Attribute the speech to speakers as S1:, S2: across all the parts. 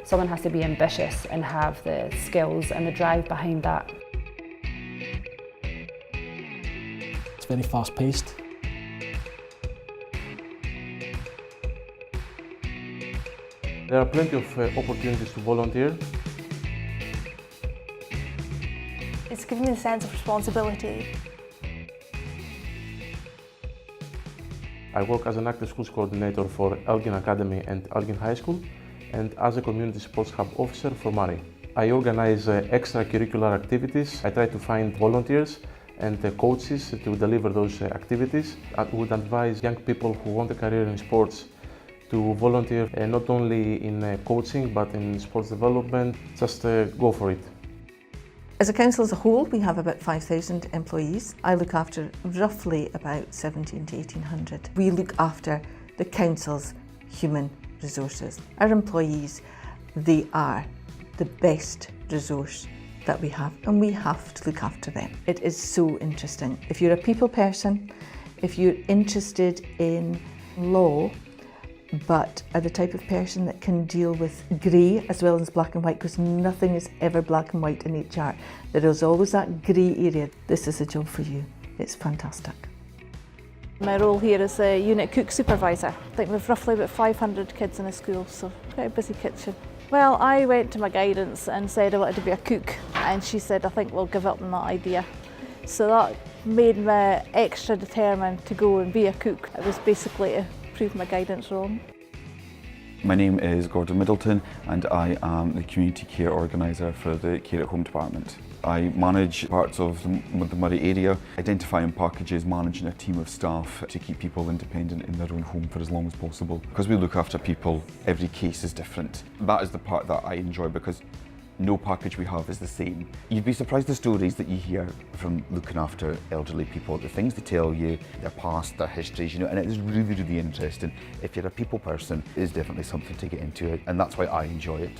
S1: Someone has to be ambitious and have the skills and the drive behind that.
S2: It's very fast-paced.
S3: There are plenty of opportunities to volunteer.
S4: It's given me a sense of responsibility.
S3: I work as an active schools coordinator for Elgin Academy and Elgin High School, and as a community sports hub officer for Moray. I organize extracurricular activities. I try to find volunteers and coaches to deliver those activities. I would advise young people who want a career in sports to volunteer not only in coaching but in sports development. Just go for it.
S5: As a council as a whole, we have about 5,000 employees. I look after roughly about 1,700 to 1,800. We look after the council's human resources. Our employees, they are the best resource that we have, and we have to look after them. It is so interesting. If you're a people person, if you're interested in law, but are the type of person that can deal with grey as well as black and white, because nothing is ever black and white in HR. There is always that grey area. This is a job for you. It's fantastic.
S4: My role here is a unit cook supervisor. I think we've roughly about 500 kids in a school, so quite a busy kitchen. Well, I went to my guidance and said I wanted to be a cook, and she said, I think we'll give up on that idea. So that made me extra determined to go and be a cook. It was basically to prove my guidance wrong.
S6: My name is Gordon Middleton and I am the Community Care Organiser for the Care at Home department. I manage parts of the Moray area, identifying packages, managing a team of staff to keep people independent in their own home for as long as possible. Because we look after people, every case is different. That is the part that I enjoy because no package we have is the same. You'd be surprised the stories that you hear from looking after elderly people, the things they tell you, their past, their histories, you know, and it is really, really interesting. If you're a people person, it is definitely something to get into, and that's why I enjoy it.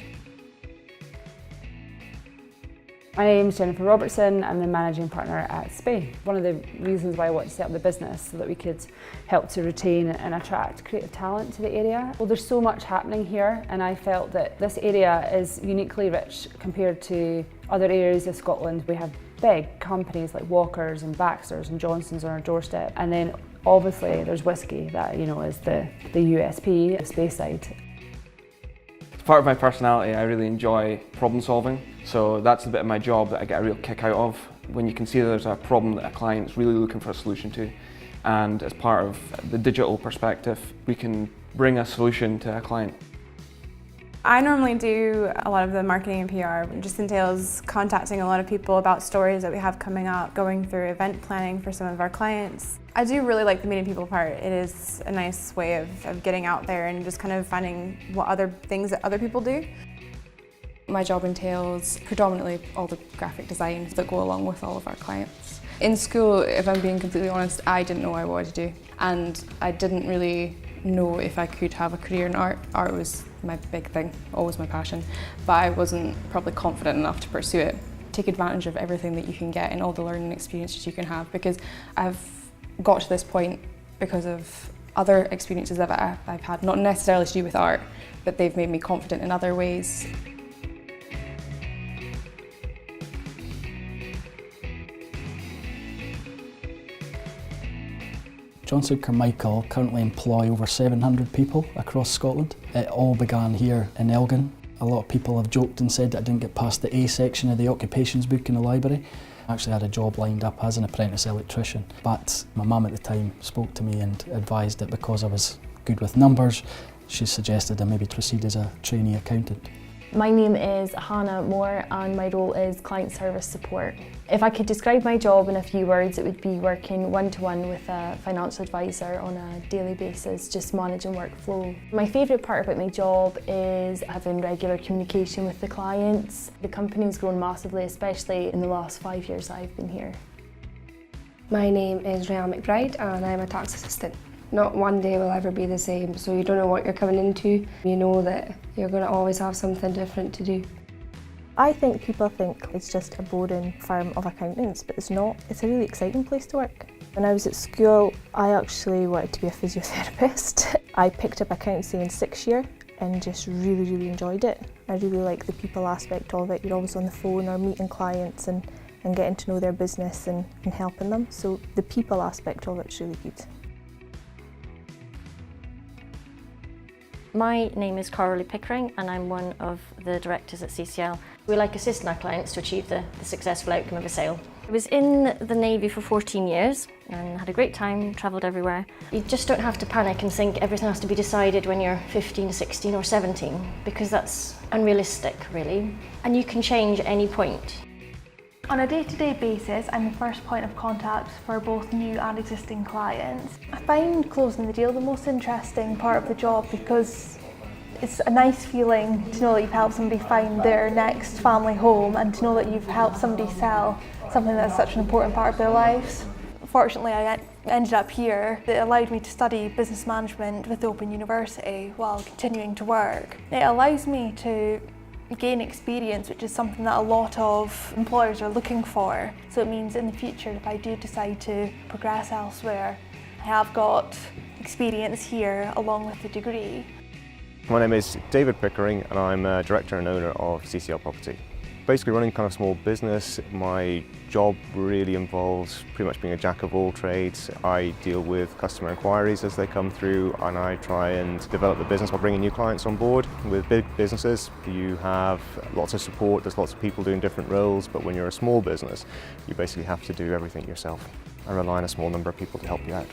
S1: My name's Jennifer Robertson. I'm the managing partner at SPAY. One of the reasons why I wanted to set up the business so that we could help to retain and attract creative talent to the area. Well, there's so much happening here, and I felt that this area is uniquely rich compared to other areas of Scotland. We have big companies like Walkers and Baxters and Johnsons on our doorstep, and then obviously there's whisky that, you know, is the USP of Speyside.
S7: Part of my personality, I really enjoy problem solving, so that's the bit of my job that I get a real kick out of. When you can see that there's a problem that a client's really looking for a solution to, and as part of the digital perspective, we can bring a solution to a client.
S8: I normally do a lot of the marketing and PR. It just entails contacting a lot of people about stories that we have coming up, going through event planning for some of our clients. I do really like the meeting people part. It is a nice way of getting out there and just kind of finding what other things that other people do. My job entails predominantly all the graphic designs that go along with all of our clients. In school, if I'm being completely honest, I didn't know what I wanted to do, and I didn't really know if I could have a career in art. Art was my big thing, always my passion, but I wasn't probably confident enough to pursue it. Take advantage of everything that you can get and all the learning experiences you can have, because I've got to this point because of other experiences that I've had, not necessarily to do with art, but they've made me confident in other ways.
S2: Johnson Carmichael currently employ over 700 people across Scotland. It all began here in Elgin. A lot of people have joked and said that I didn't get past the A section of the occupations book in the library. I actually had a job lined up as an apprentice electrician, but my mum at the time spoke to me and advised that because I was good with numbers, she suggested I maybe proceed as a trainee accountant.
S9: My name is Hannah Moore and my role is client service support. If I could describe my job in a few words, it would be working one-to-one with a financial advisor on a daily basis, just managing workflow. My favourite part about my job is having regular communication with the clients. The company's grown massively, especially in the last 5 years that I've been here.
S10: My name is Rhiannon McBride and I'm a tax assistant. Not one day will ever be the same, so you don't know what you're coming into. You know that you're going to always have something different to do.
S4: I think people think it's just a boring firm of accountants, but it's not. It's a really exciting place to work. When I was at school, I actually wanted to be a physiotherapist. I picked up accountancy in 6th year
S11: and just really enjoyed it. I really like the people aspect of it. You're always on the phone or meeting clients and getting to know their business and helping them. So the people aspect of it's really good.
S12: My name is Coralie Pickering and I'm one of the directors at CCL. We like assisting our clients to achieve the successful outcome of a sale. I was in the Navy for 14 years and had a great time, travelled everywhere. You just don't have to panic and think everything has to be decided when you're 15, 16 or 17 because that's unrealistic really, and you can change at any point.
S13: On a day-to-day basis, I'm the first point of contact for both new and existing clients. I find closing the deal the most interesting part of the job because it's a nice feeling to know that you've helped somebody find their next family home and to know that you've helped somebody sell something that's such an important part of their lives. Fortunately, I ended up here. It allowed me to study business management with Open University while continuing to work. It allows me to gain experience, which is something that a lot of employers are looking for. So it means in the future, if I do decide to progress elsewhere, I have got experience here along with the degree.
S14: My name is David Pickering and I'm a director and owner of CCL Property. Basically running kind of small business, my job really involves pretty much being a jack of all trades. I deal with customer inquiries as they come through and I try and develop the business by bringing new clients on board. With big businesses, you have lots of support, there's lots of people doing different roles, but when you're a small business, you basically have to do everything yourself and rely on a small number of people to help you out.